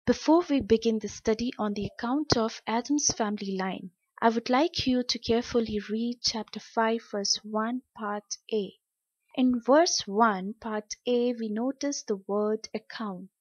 Before we begin the study on the account of Adam's family line, I would like you to carefully read chapter 5, verse 1, part A. In verse 1, part A, we notice the word account.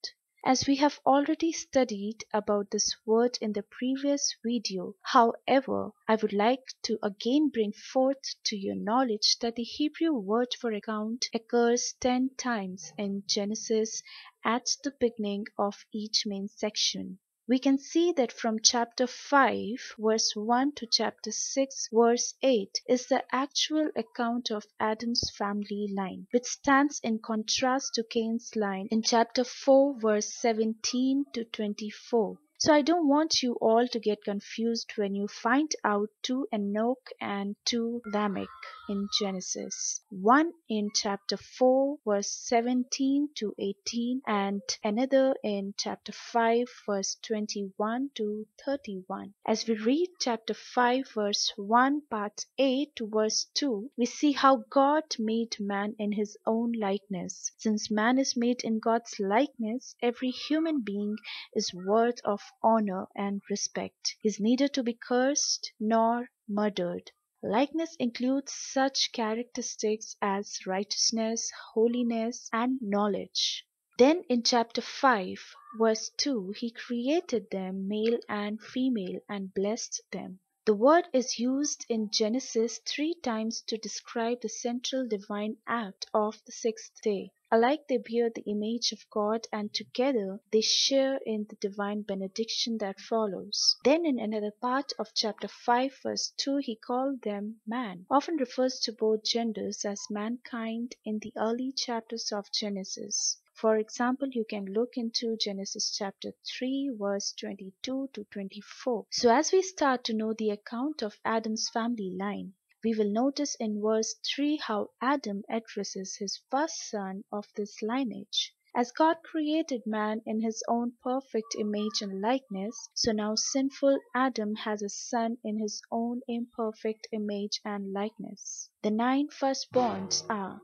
As we have already studied about this word in the previous video, however, I would like to again bring forth to your knowledge that the Hebrew word for account occurs 10 times in Genesis at the beginning of each main section. We can see that from chapter 5 verse 1 to chapter 6 verse 8 is the actual account of Adam's family line, which stands in contrast to Cain's line in chapter 4 verse 17 to 24. So I don't want you all to get confused when you find out 2 Enoch and 2 Lamech in Genesis. One in chapter 4 verse 17 to 18 and another in chapter 5 verse 21 to 31. As we read chapter 5 verse 1 part A to verse 2, we see how God made man in his own likeness. Since man is made in God's likeness, every human being is worth of honor and respect. He is neither to be cursed nor murdered. Likeness includes such characteristics as righteousness, holiness, and knowledge. Then in chapter 5, verse 2, he created them male and female and blessed them. The word is used in Genesis 3 times to describe the central divine act of the sixth day. Alike they bear the image of God and together they share in the divine benediction that follows. Then in another part of chapter 5 verse 2 he called them man, often refers to both genders as mankind in the early chapters of Genesis. For example, you can look into Genesis chapter 3 verse 22 to 24. So as we start to know the account of Adam's family line, we will notice in verse 3 how Adam addresses his first son of this lineage. As God created man in his own perfect image and likeness, so now sinful Adam has a son in his own imperfect image and likeness. The 9 firstborns are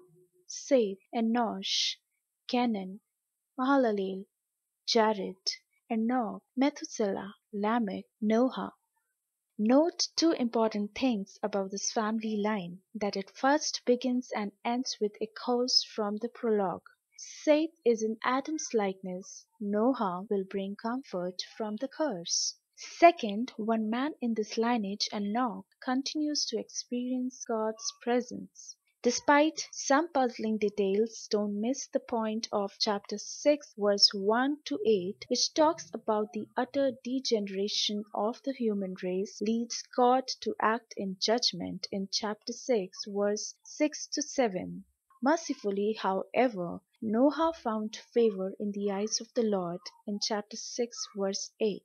Seth, Enosh, Kenan, Mahalalel, Jared, Enoch, Methuselah, Lamech, Noah. Note 2 important things about this family line, that it first begins and ends with echoes from the prologue. Seth is in Adam's likeness. Noah will bring comfort from the curse. Second, one man in this lineage, Enoch, continues to experience God's presence. Despite some puzzling details, don't miss the point of chapter 6 verse 1 to 8, which talks about the utter degeneration of the human race leads God to act in judgment in chapter 6 verse 6 to 7. Mercifully, however, Noah found favor in the eyes of the Lord in chapter 6 verse 8.